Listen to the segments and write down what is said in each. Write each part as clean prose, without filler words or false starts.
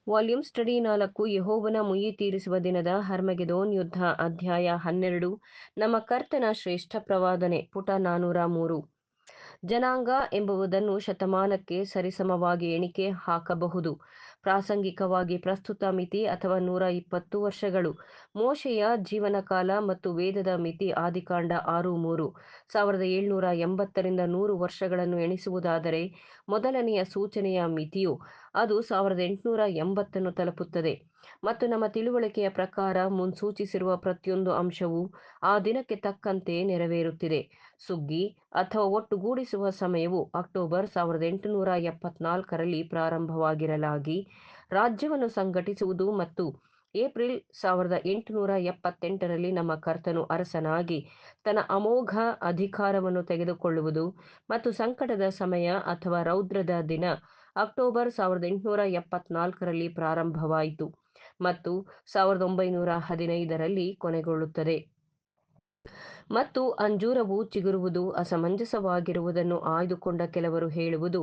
Volume study 4 ಯೆಹೋವನ ಮುಯ್ಯಿ ತೀರಿಸುವ ದಿನದ ಹರ್ಮಗೆದೋನ್ ಯುದ್ಧ ಅಧ್ಯಾಯ 12 ನಮ್ಮ ಕರ್ತನ ಶ್ರೇಷ್ಠ ಪ್ರವಾದನೆ ಪುಟ 403 ಜನಾಂಗ ಎಂಬುದನ್ನು ಶತಮಾನಕ್ಕೆ ಸರಿಸಮವಾಗಿ ಎಣಿಕೆ ಹಾಕಬಹುದು. ಪ್ರಾಸಂಗಿಕವಾಗಿ ಪ್ರಸ್ತುತ ಮಿತಿ ಅಥವಾ 120 ವರ್ಷಗಳು. ಮೋಶೆಯ ಜೀವನಕಾಲ ಮತ್ತು ವೇದದ ಮಿತಿ ಆದಿಕಾಂಡ 6:3 1780 ರಿಂದ 100 ವರ್ಷಗಳನ್ನು ಎಣಿಸುವುದಾದರೆ ಮೊದಲನೆಯ ಸೂಚನೆಯ ಮಿತಿಯು ಅದು 1880 ತಲುಪುತ್ತದೆ. ಮತ್ತು ನಮ್ಮ ತಿಳುವಳಿಕೆಯ ಪ್ರಕಾರ ಮುನ್ಸೂಚಿಸಿರುವ ಪ್ರತಿಯೊಂದು ಅಂಶವೂ ಆ ದಿನಕ್ಕೆ ತಕ್ಕಂತೆ ನೆರವೇರುತ್ತಿದೆ. ಸುಗ್ಗಿ ಅಥವಾ ಒಟ್ಟುಗೂಡಿಸುವ ಸಮಯವು ಅಕ್ಟೋಬರ್ 1874ರಲ್ಲಿ ಪ್ರಾರಂಭವಾಗಿರಲಾಗಿ ರಾಜ್ಯವನ್ನು ಸಂಘಟಿಸುವುದು ಮತ್ತು ಏಪ್ರಿಲ್ 1878ರಲ್ಲಿ ನಮ್ಮ ಕರ್ತನು ಅರಸನಾಗಿ ತನ್ನ ಅಮೋಘ ಅಧಿಕಾರವನ್ನು ತೆಗೆದುಕೊಳ್ಳುವುದು ಮತ್ತು ಸಂಕಟದ ಸಮಯ ಅಥವಾ ರೌದ್ರದ ದಿನ ಅಕ್ಟೋಬರ್ 1874ರಲ್ಲಿ ಪ್ರಾರಂಭವಾಯಿತು ಮತ್ತು 1915ರಲ್ಲಿ ಕೊನೆಗೊಳ್ಳುತ್ತದೆ. ಮತ್ತು ಅಂಜೂರವು ಚಿಗುರುವುದು ಅಸಮಂಜಸವಾಗಿರುವುದನ್ನು ಆಯ್ದುಕೊಂಡ ಕೆಲವರು ಹೇಳುವುದು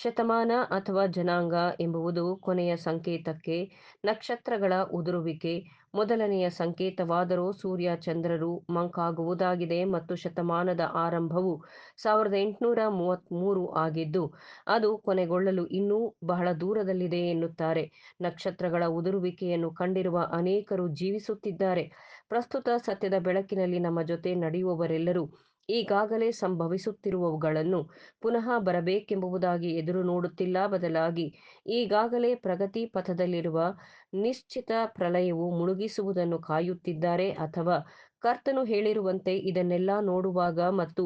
ಶತಮಾನ ಅಥವಾ ಜನಾಂಗ ಎಂಬುದು ಕೊನೆಯ ಸಂಕೇತಕ್ಕೆ ನಕ್ಷತ್ರಗಳ ಉದುರುವಿಕೆ ಮೊದಲನೆಯ ಸಂಕೇತವಾದರೂ ಸೂರ್ಯ ಚಂದ್ರರು ಮಂಕಾಗುವುದಾಗಿದೆ ಮತ್ತು ಶತಮಾನದ ಆರಂಭವು 1833 ಆಗಿದ್ದು ಅದು ಕೊನೆಗೊಳ್ಳಲು ಇನ್ನೂ ಬಹಳ ದೂರದಲ್ಲಿದೆ ಎನ್ನುತ್ತಾರೆ. ನಕ್ಷತ್ರಗಳ ಉದುರುವಿಕೆಯನ್ನು ಕಂಡಿರುವ ಅನೇಕರು ಜೀವಿಸುತ್ತಿದ್ದಾರೆ. ಪ್ರಸ್ತುತ ಸತ್ಯದ ಬೆಳಕಿನಲ್ಲಿ ನಮ್ಮ ಜೊತೆ ನಡೆಯುವವರೆಲ್ಲರೂ ಈಗಾಗಲೇ ಸಂಭವಿಸುತ್ತಿರುವವುಗಳನ್ನು ಪುನಃ ಬರಬೇಕೆಂಬುದಾಗಿ ಎದುರು ನೋಡುತ್ತಿಲ್ಲ, ಬದಲಾಗಿ ಈಗಾಗಲೇ ಪ್ರಗತಿ ಪಥದಲ್ಲಿರುವ ನಿಶ್ಚಿತ ಪ್ರಳಯವು ಮುಳುಗಿಸುವುದನ್ನು ಕಾಯುತ್ತಿದ್ದಾರೆ. ಅಥವಾ ಕರ್ತನು ಹೇಳಿರುವಂತೆ ಇದನ್ನೆಲ್ಲ ನೋಡುವಾಗ ಮತ್ತು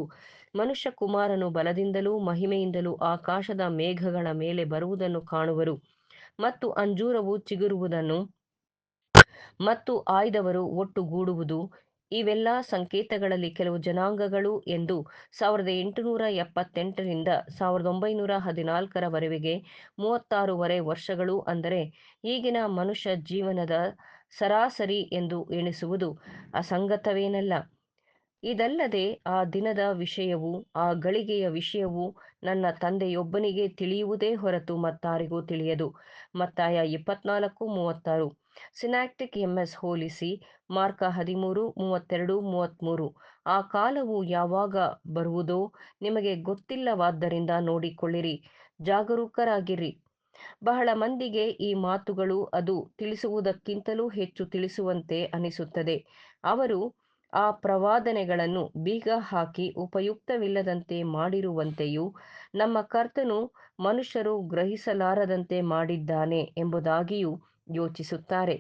ಮನುಷ್ಯಕುಮಾರನು ಬಲದಿಂದಲೂ ಮಹಿಮೆಯಿಂದಲೂ ಆಕಾಶದ ಮೇಘಗಳ ಮೇಲೆ ಬರುವುದನ್ನು ಕಾಣುವರು ಮತ್ತು ಅಂಜೂರವು ಚಿಗುರುವುದನ್ನು ಮತ್ತು ಆಯ್ದವರು ಒಟ್ಟುಗೂಡುವುದು. ಇವೆಲ್ಲ ಸಂಕೇತಗಳಲ್ಲಿ ಕೆಲವು ಜನಾಂಗಗಳು ಎಂದು 1878ರಿಂದ 1914ರವರೆಗೆ 36 ವರ್ಷಗಳು ಅಂದರೆ ಈಗಿನ ಮನುಷ್ಯ ಜೀವನದ ಸರಾಸರಿ ಎಂದು ಎಣಿಸುವುದು ಅಸಂಗತವೇನಲ್ಲ. ಇದಲ್ಲದೆ ಆ ದಿನದ ವಿಷಯವೂ ಆ ಗಳಿಗೆಯ ವಿಷಯವೂ ನನ್ನ ತಂದೆಯೊಬ್ಬನಿಗೆ ತಿಳಿಯುವುದೇ ಹೊರತು ಮತ್ತಾರಿಗೂ ತಿಳಿಯದು. ಮತ್ತಾಯ 24:36 ಸಿನಾಪ್ಟಿಕ್ ಎಂಎಸ್ ಹೋಲಿಸಿ ಮಾರ್ಕ 13:32-33 ಆ ಕಾಲವು ಯಾವಾಗ ಬರುವುದೋ ನಿಮಗೆ ಗೊತ್ತಿಲ್ಲವಾದ್ದರಿಂದ ನೋಡಿಕೊಳ್ಳಿರಿ, ಜಾಗರೂಕರಾಗಿರಿ. ಬಹಳ ಮಂದಿಗೆ ಈ ಮಾತುಗಳು ಅದು ತಿಳಿಸುವುದಕ್ಕಿಂತಲೂ ಹೆಚ್ಚು ತಿಳಿಸುವಂತೆ ಅನಿಸುತ್ತದೆ. ಅವರು ಆ ಪ್ರವಾದನೆಗಳನ್ನು ಬೀಗ ಹಾಕಿ ಉಪಯುಕ್ತವಿಲ್ಲದಂತೆ ಮಾಡಿರುವಂತೆಯೂ ನಮ್ಮ ಕರ್ತನು ಮನುಷ್ಯರು ಗ್ರಹಿಸಲಾರದಂತೆ ಮಾಡಿದ್ದಾನೆ ಎಂಬುದಾಗಿಯೂ ಯೋಚಿಸುತ್ತಾರೆ.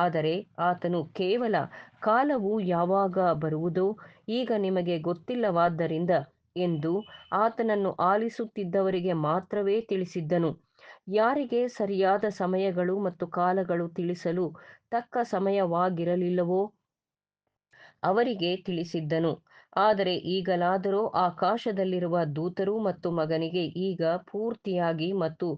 ಆದರೆ ಆತನು ಕೇವಲ ಕಾಲವು ಯಾವಾಗ ಬರುವುದೋ ಈಗ ನಿಮಗೆ ಗೊತ್ತಿಲ್ಲವಾದ್ದರಿಂದ ಎಂದು ಆತನನ್ನು ಆಲಿಸುತ್ತಿದ್ದವರಿಗೆ ಮಾತ್ರವೇ ತಿಳಿಸಿದ್ದನು. ಯಾರಿಗೆ ಸರಿಯಾದ ಸಮಯಗಳು ಮತ್ತು ಕಾಲಗಳು ತಿಳಿಸಲು ತಕ್ಕ ಸಮಯವಾಗಿರಲಿಲ್ಲವೋ ಅವರಿಗೆ ತಿಳಿಸಿದ್ದನು. ಆದರೆ ಈಗಲಾದರೋ ಆಕಾಶದಲ್ಲಿರುವ ದೂತರು ಮತ್ತು ಮಗನಿಗೆ ಈಗ ಪೂರ್ತಿಯಾಗಿ ಮತ್ತು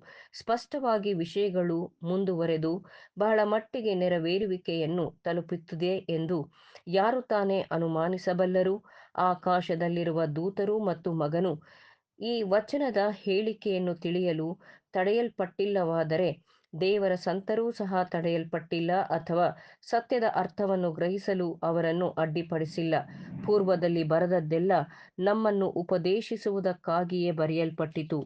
ಸ್ಪಷ್ಟವಾಗಿ ವಿಷಯಗಳು ಮುಂದುವರೆದು ಬಹಳ ಮಟ್ಟಿಗೆ ನೆರವೇರುವಿಕೆಯನ್ನು ತಲುಪುತ್ತಿದೆ ಎಂದು ಯಾರು ತಾನೇ ಅನುಮಾನಿಸಬಲ್ಲರು. ಆಕಾಶದಲ್ಲಿರುವ ದೂತರು ಮತ್ತು ಮಗನು ಈ ವಚನದ ಹೇಳಿಕೆಯನ್ನು ತಿಳಿಯಲು ತಡೆಯಲ್ಪಟ್ಟಿಲ್ಲವಾದರೆ ದೇವರ ಸಂತರೂ ಸಹ ತಡೆಯಲ್ಪಟ್ಟಿಲ್ಲ ಅಥವಾ ಸತ್ಯದ ಅರ್ಥವನ್ನು ಗ್ರಹಿಸಲು ಅವರನ್ನು ಅಡ್ಡಿಪಡಿಸಿಲ್ಲ. ಪೂರ್ವದಲ್ಲಿ ಬರೆದದ್ದೆಲ್ಲ ನಮ್ಮನ್ನು ಉಪದೇಶಿಸುವುದಕ್ಕಾಗಿಯೇ ಬರೆಯಲ್ಪಟ್ಟಿತು.